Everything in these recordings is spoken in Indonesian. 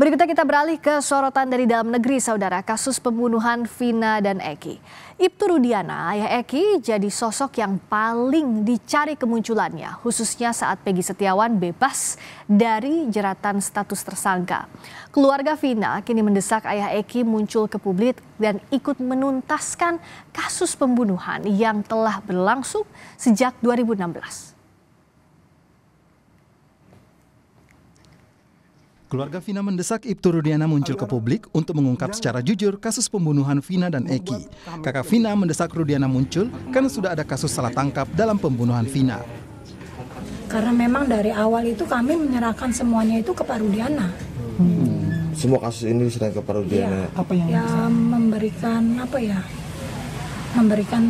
Berikutnya kita beralih ke sorotan dari dalam negeri, saudara. Kasus pembunuhan Vina dan Eki. Ibtu Rudiana, ayah Eki, jadi sosok yang paling dicari kemunculannya, khususnya saat Peggy Setiawan bebas dari jeratan status tersangka. Keluarga Vina kini mendesak ayah Eki muncul ke publik dan ikut menuntaskan kasus pembunuhan yang telah berlangsung sejak 2016. Keluarga Vina mendesak Ibtu Rudiana muncul ke publik untuk mengungkap secara jujur kasus pembunuhan Vina dan Eki. Kakak Vina mendesak Rudiana muncul karena sudah ada kasus salah tangkap dalam pembunuhan Vina. Karena memang dari awal itu kami menyerahkan semuanya itu ke Pak Rudiana. Semua kasus ini diserahkan ke Pak Rudiana. Ya, memberikan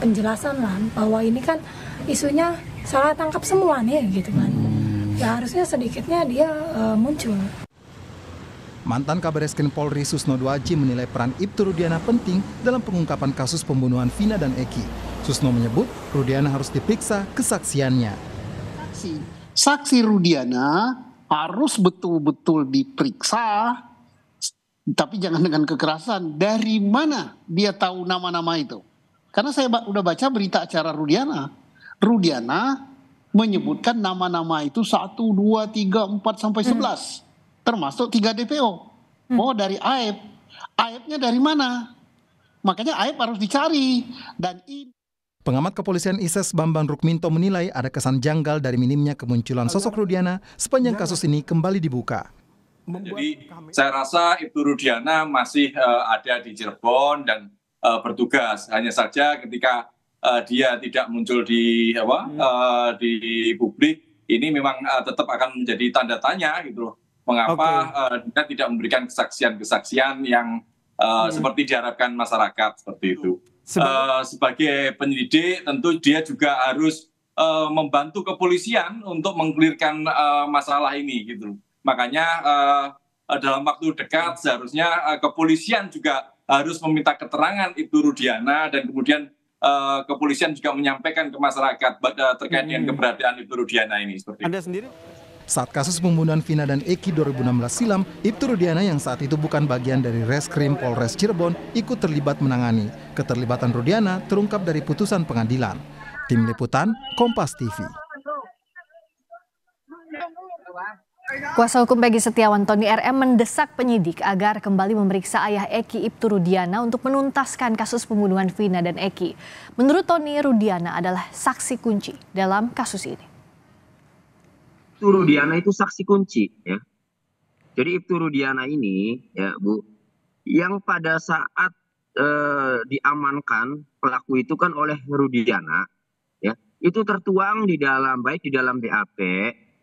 penjelasan lah bahwa ini kan isunya salah tangkap semua nih gitu kan. Ya harusnya sedikitnya dia muncul. Mantan Kabar Eskrim Polri Susno Duaji menilai peran Ibtu Rudiana penting dalam pengungkapan kasus pembunuhan Vina dan Eki. Susno menyebut Rudiana harus diperiksa kesaksiannya. Saksi Rudiana harus betul-betul diperiksa, tapi jangan dengan kekerasan. Dari mana dia tahu nama-nama itu? Karena saya udah baca berita acara Rudiana. Rudiana menyebutkan nama-nama itu 1, 2, 3, 4, sampai 11. Termasuk 3 DPO. Oh, dari AEP. AEP-nya dari mana? Makanya AEP harus dicari. Dan Pengamat Kepolisian ISES Bambang Rukminto menilai ada kesan janggal dari minimnya kemunculan sosok Rudiana sepanjang kasus ini kembali dibuka. Jadi saya rasa Ibtu Rudiana masih ada di Cirebon dan bertugas. Hanya saja ketika dia tidak muncul di publik, ini memang tetap akan menjadi tanda tanya gitu loh. Mengapa dia tidak memberikan kesaksian-kesaksian yang seperti diharapkan masyarakat seperti itu. Sebagai penyelidik tentu dia juga harus membantu kepolisian untuk mengklirkan masalah ini gitu. Makanya dalam waktu dekat seharusnya kepolisian juga harus meminta keterangan Ibtu Rudiana dan kemudian kepolisian juga menyampaikan ke masyarakat terkait dengan keberadaan Ibtu Rudiana ini. Seperti Anda sendiri? Saat kasus pembunuhan Vina dan Eki 2016 silam, Ibtu Rudiana yang saat itu bukan bagian dari Reskrim Polres Cirebon ikut terlibat menangani. Keterlibatan Rudiana terungkap dari putusan pengadilan. Tim Liputan, Kompas TV. Kuasa hukum Peggy Setiawan Tony RM mendesak penyidik agar kembali memeriksa ayah Eki Ibtu Rudiana untuk menuntaskan kasus pembunuhan Vina dan Eki. Menurut Tony, Rudiana adalah saksi kunci dalam kasus ini. Ibtu Rudiana itu saksi kunci, ya. Jadi Ibtu Rudiana ini, ya Bu, yang pada saat diamankan pelaku itu kan oleh Rudiana, ya, itu tertuang di dalam baik di dalam BAP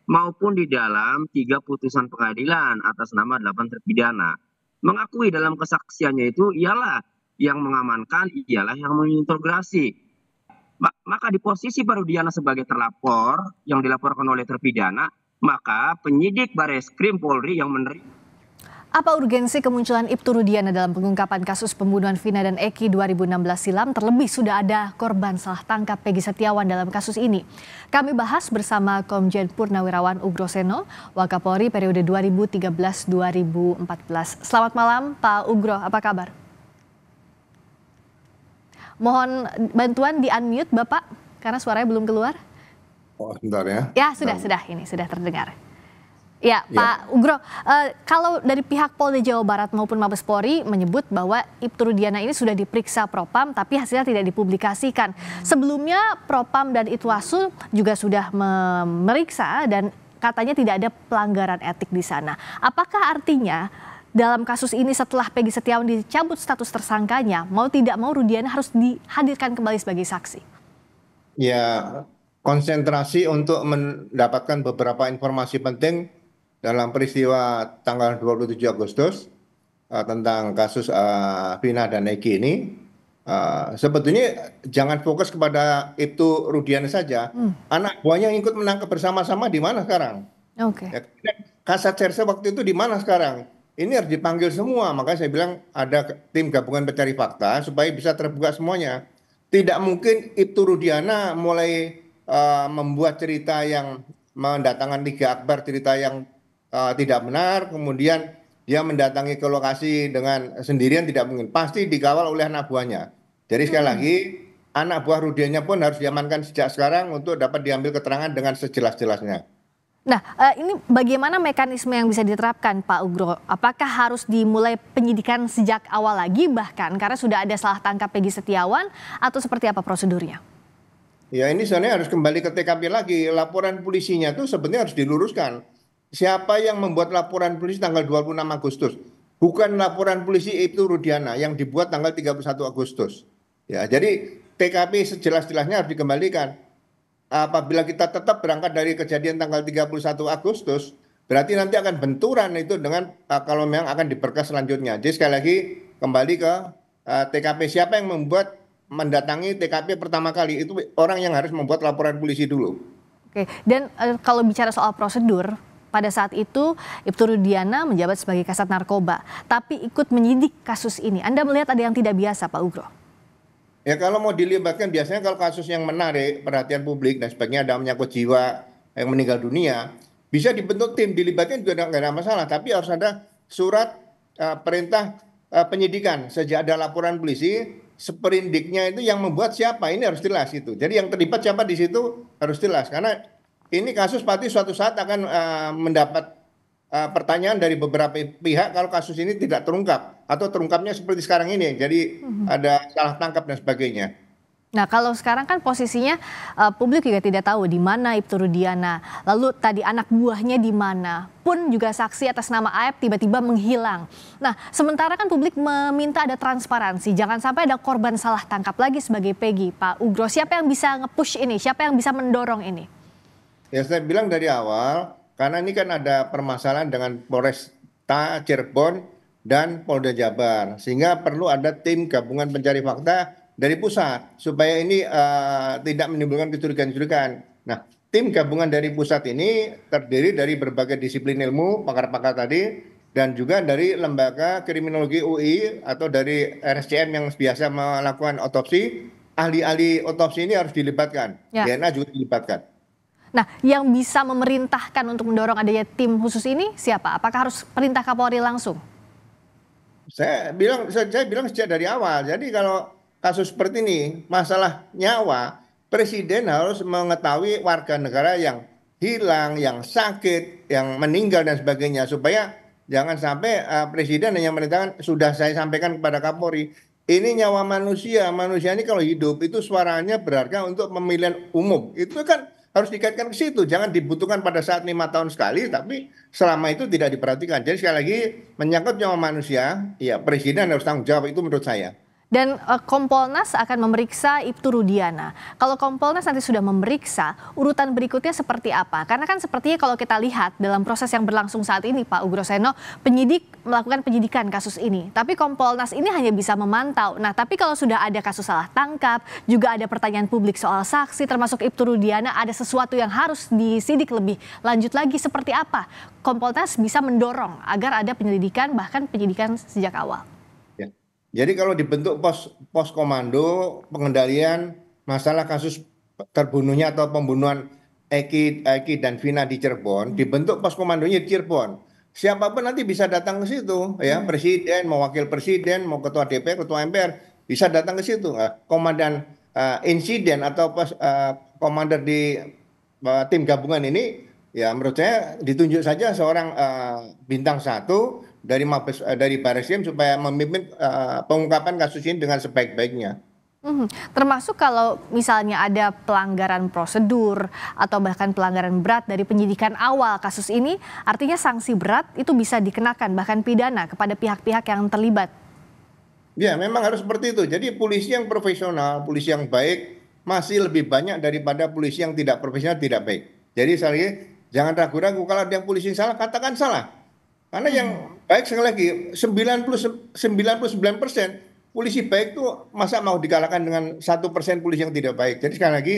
maupun di dalam 3 putusan pengadilan atas nama 8 terpidana. Mengakui dalam kesaksiannya itu ialah yang mengamankan, ialah yang mengintegrasi. Maka di posisi Pak Rudiana sebagai terlapor yang dilaporkan oleh terpidana, maka penyidik Bareskrim Polri yang menerima. Apa urgensi kemunculan Ibtu Rudiana dalam pengungkapan kasus pembunuhan Vina dan Eki 2016 silam? Terlebih sudah ada korban salah tangkap Peggy Setiawan dalam kasus ini. Kami bahas bersama Komjen Purnawirawan Ugro Seno, Wakapolri periode 2013-2014. Selamat malam Pak Ugro, apa kabar? Mohon bantuan di-unmute Bapak, karena suaranya belum keluar. Oh, sebentar ya. Ya, sudah terdengar. Ya, Pak Ugro, kalau dari pihak Polda Jawa Barat maupun Mabes Polri menyebut bahwa Ibtu Rudiana ini sudah diperiksa Propam tapi hasilnya tidak dipublikasikan. Sebelumnya Propam dan Itwasu juga sudah memeriksa dan katanya tidak ada pelanggaran etik di sana. Apakah artinya dalam kasus ini setelah Peggy Setiawan dicabut status tersangkanya, mau tidak mau Rudiana harus dihadirkan kembali sebagai saksi? Ya, konsentrasi untuk mendapatkan beberapa informasi penting dalam peristiwa tanggal 27 Agustus tentang kasus Vina dan Eki ini. Sebetulnya jangan fokus kepada Ibtu Rudiana saja. Anak buahnya yang ikut menangkap bersama-sama di mana sekarang? Ya, Kasat Serse waktu itu di mana sekarang? Ini harus dipanggil semua. Makanya saya bilang ada tim gabungan pencari fakta supaya bisa terbuka semuanya. Tidak mungkin Ibtu Rudiana mulai membuat cerita yang mendatangkan Liga Akbar, cerita yang tidak benar, kemudian dia mendatangi ke lokasi dengan sendirian tidak mungkin. Pasti dikawal oleh anak buahnya. Jadi sekali lagi, anak buah Rudiana pun harus diamankan sejak sekarang untuk dapat diambil keterangan dengan sejelas-jelasnya. Nah, ini bagaimana mekanisme yang bisa diterapkan, Pak Ugro? Apakah harus dimulai penyidikan sejak awal lagi bahkan karena sudah ada salah tangkap Peggy Setiawan atau seperti apa prosedurnya? Ya ini sebenarnya harus kembali ke TKP lagi. Laporan polisinya tuh sebenarnya harus diluruskan. Siapa yang membuat laporan polisi tanggal 26 Agustus? Bukan laporan polisi itu Rudiana yang dibuat tanggal 31 Agustus. Ya, jadi TKP sejelas-jelasnya harus dikembalikan. Apabila kita tetap berangkat dari kejadian tanggal 31 Agustus, berarti nanti akan benturan itu dengan kalau memang akan diperkas selanjutnya. Jadi sekali lagi kembali ke TKP, siapa yang mendatangi TKP pertama kali, itu orang yang harus membuat laporan polisi dulu. Oke, dan kalau bicara soal prosedur, pada saat itu Ibtu Rudiana menjabat sebagai Kasat Narkoba, tapi ikut menyidik kasus ini. Anda melihat ada yang tidak biasa, Pak Ugro? Ya kalau mau dilibatkan biasanya kalau kasus yang menarik perhatian publik dan sebagainya, ada menyangkut jiwa yang meninggal dunia, bisa dibentuk tim, dilibatkan juga nggak ada masalah. Tapi harus ada surat perintah penyidikan. Sejak ada laporan polisi, seperindiknya itu yang membuat siapa, ini harus jelas itu. Jadi yang terlibat siapa di situ harus jelas. Karena ini kasus pasti suatu saat akan mendapat pertanyaan dari beberapa pihak kalau kasus ini tidak terungkap atau terungkapnya seperti sekarang ini, jadi ada salah tangkap dan sebagainya. Nah, kalau sekarang kan posisinya publik juga tidak tahu di mana Ibtu Rudiana, lalu tadi anak buahnya di mana, pun juga saksi atas nama AF tiba-tiba menghilang. Nah, sementara kan publik meminta ada transparansi, jangan sampai ada korban salah tangkap lagi sebagai Peggy. Pak Ugro, siapa yang bisa nge-push ini, siapa yang bisa mendorong ini? Ya saya bilang dari awal, karena ini kan ada permasalahan dengan Polresta Cirebon dan Polda Jabar, sehingga perlu ada tim gabungan pencari fakta dari pusat supaya ini tidak menimbulkan kecurigaan-kecurigaan. Nah, tim gabungan dari pusat ini terdiri dari berbagai disiplin ilmu, pakar-pakar tadi, dan juga dari lembaga kriminologi UI atau dari RSCM yang biasa melakukan otopsi. Ahli-ahli otopsi ini harus dilibatkan, DNA juga dilibatkan. Nah, yang bisa memerintahkan untuk mendorong adanya tim khusus ini siapa? Apakah harus perintah Kapolri langsung? Saya bilang sejak dari awal. Jadi kalau kasus seperti ini, masalah nyawa, Presiden harus mengetahui warga negara yang hilang, yang sakit, yang meninggal dan sebagainya, supaya jangan sampai Presiden hanya merintahkan, sudah saya sampaikan kepada Kapolri, ini nyawa manusia. Manusia ini kalau hidup itu suaranya berharga untuk pemilihan umum. Itu kan harus dikaitkan ke situ, jangan dibutuhkan pada saat 5 tahun sekali, tapi selama itu tidak diperhatikan. Jadi sekali lagi menyangkut nyawa manusia, ya Presiden harus tanggung jawab, itu menurut saya. Dan Kompolnas akan memeriksa Ibtu Rudiana. Kalau Kompolnas nanti sudah memeriksa, urutan berikutnya seperti apa? Karena kan sepertinya kalau kita lihat dalam proses yang berlangsung saat ini, Pak Ugro Seno, penyidik melakukan penyidikan kasus ini. Tapi Kompolnas ini hanya bisa memantau. Nah, tapi kalau sudah ada kasus salah tangkap, juga ada pertanyaan publik soal saksi, termasuk Ibtu Rudiana, ada sesuatu yang harus disidik lebih lanjut lagi. Seperti apa Kompolnas bisa mendorong agar ada penyelidikan, bahkan penyidikan sejak awal? Jadi kalau dibentuk pos komando pengendalian masalah kasus terbunuhnya atau pembunuhan Eki dan Vina di Cirebon, dibentuk pos komandonya di Cirebon. Siapapun nanti bisa datang ke situ, ya Presiden, mau wakil Presiden, mau ketua DPR, ketua MPR, bisa datang ke situ. Komandan insiden atau komander di tim gabungan ini, ya menurut saya ditunjuk saja seorang bintang 1 dari Barreskrim supaya memimpin pengungkapan kasus ini dengan sebaik-baiknya. Termasuk kalau misalnya ada pelanggaran prosedur atau bahkan pelanggaran berat dari penyidikan awal kasus ini, artinya sanksi berat itu bisa dikenakan bahkan pidana kepada pihak-pihak yang terlibat. Ya memang harus seperti itu. Jadi polisi yang profesional, polisi yang baik masih lebih banyak daripada polisi yang tidak profesional, tidak baik. Jadi sekali lagi jangan ragu-ragu kalau ada yang polisi yang salah, katakan salah. Karena yang baik sekali lagi 99% polisi baik itu masa mau dikalahkan dengan 1% polisi yang tidak baik. Jadi sekali lagi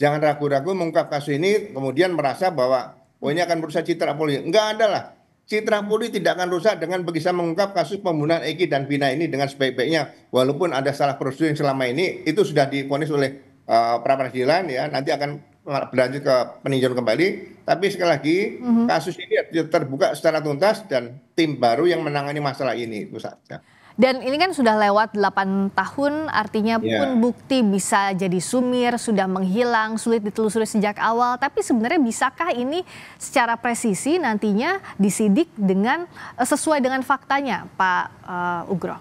jangan ragu-ragu mengungkap kasus ini kemudian merasa bahwa ini akan merusak citra Polri. Enggak ada lah. Citra Polri tidak akan rusak dengan bisa mengungkap kasus pembunuhan Eki dan Vina ini dengan sebaik-baiknya. Walaupun ada salah prosedur yang selama ini itu sudah divonis oleh pra peradilan, ya nanti akan berlanjut ke peninjauan kembali. Tapi sekali lagi kasus ini terbuka secara tuntas dan tim baru yang menangani masalah ini itu saja. Dan ini kan sudah lewat 8 tahun, artinya pun bukti bisa jadi sumir, sudah menghilang, sulit ditelusuri sejak awal. Tapi sebenarnya bisakah ini secara presisi nantinya disidik dengan sesuai dengan faktanya, Pak Ugro?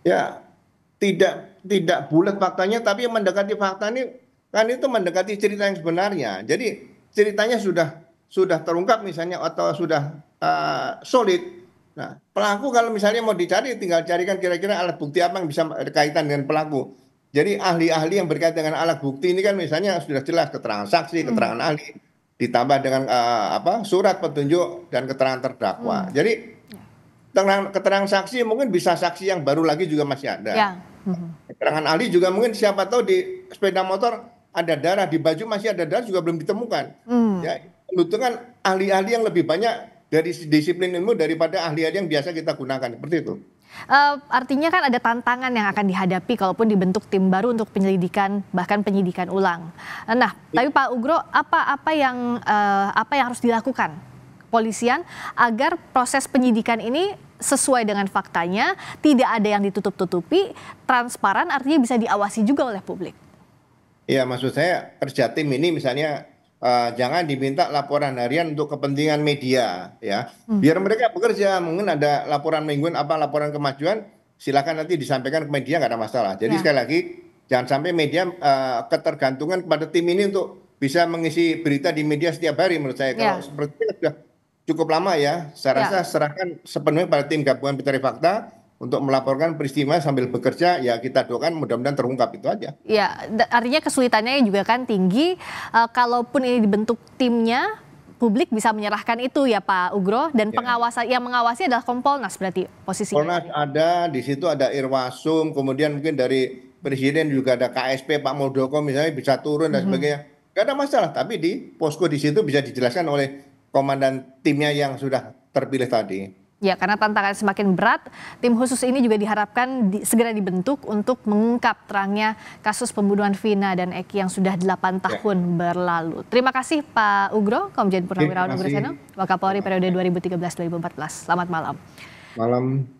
Ya, tidak bulat faktanya, tapi yang mendekati fakta ini kan itu mendekati cerita yang sebenarnya. Jadi ceritanya sudah terungkap misalnya atau sudah solid. Nah, pelaku kalau misalnya mau dicari, tinggal carikan kira-kira alat bukti apa yang bisa berkaitan dengan pelaku. Jadi ahli-ahli yang berkaitan dengan alat bukti ini kan misalnya sudah jelas keterangan saksi, keterangan ahli, ditambah dengan surat petunjuk dan keterangan terdakwa. Jadi keterangan saksi mungkin bisa saksi yang baru lagi juga masih ada. Keterangan ahli juga mungkin siapa tahu di sepeda motor ada darah, di baju masih ada darah juga belum ditemukan. Ya, membutuhkan ahli-ahli yang lebih banyak dari disiplin ilmu daripada ahli-ahli yang biasa kita gunakan, seperti itu. Artinya kan ada tantangan yang akan dihadapi kalaupun dibentuk tim baru untuk penyelidikan, bahkan penyidikan ulang. Nah, tapi Pak Ugro, apa yang harus dilakukan kepolisian agar proses penyidikan ini sesuai dengan faktanya, tidak ada yang ditutup-tutupi, transparan, artinya bisa diawasi juga oleh publik? Iya, maksud saya kerja tim ini misalnya jangan diminta laporan harian untuk kepentingan media, ya. Biar mereka bekerja, mungkin ada laporan mingguan, laporan kemajuan, silakan nanti disampaikan ke media, nggak ada masalah. Jadi sekali lagi, jangan sampai media ketergantungan kepada tim ini untuk bisa mengisi berita di media setiap hari. Menurut saya, kalau seperti itu sudah cukup lama ya. Saya rasa serahkan sepenuhnya pada tim gabungan pencari fakta untuk melaporkan peristiwa sambil bekerja, ya kita doakan mudah-mudahan terungkap, itu aja. Ya, artinya kesulitannya juga kan tinggi. Kalaupun ini dibentuk timnya, publik bisa menyerahkan itu ya Pak Ugro, dan yang mengawasi adalah Kompolnas berarti posisinya. Kompolnas ada, di situ ada Irwasum, kemudian mungkin dari Presiden juga ada KSP Pak Muldoko misalnya bisa turun dan sebagainya. Gak ada masalah, tapi di posko di situ bisa dijelaskan oleh komandan timnya yang sudah terpilih tadi. Ya, karena tantangan semakin berat, tim khusus ini juga diharapkan segera dibentuk untuk mengungkap terangnya kasus pembunuhan Vina dan Eki yang sudah 8 tahun berlalu. Terima kasih Pak Ugro, Komjen Purnawirawan Ugro Seno, Wakapolri periode 2013-2014. Selamat malam. Malam.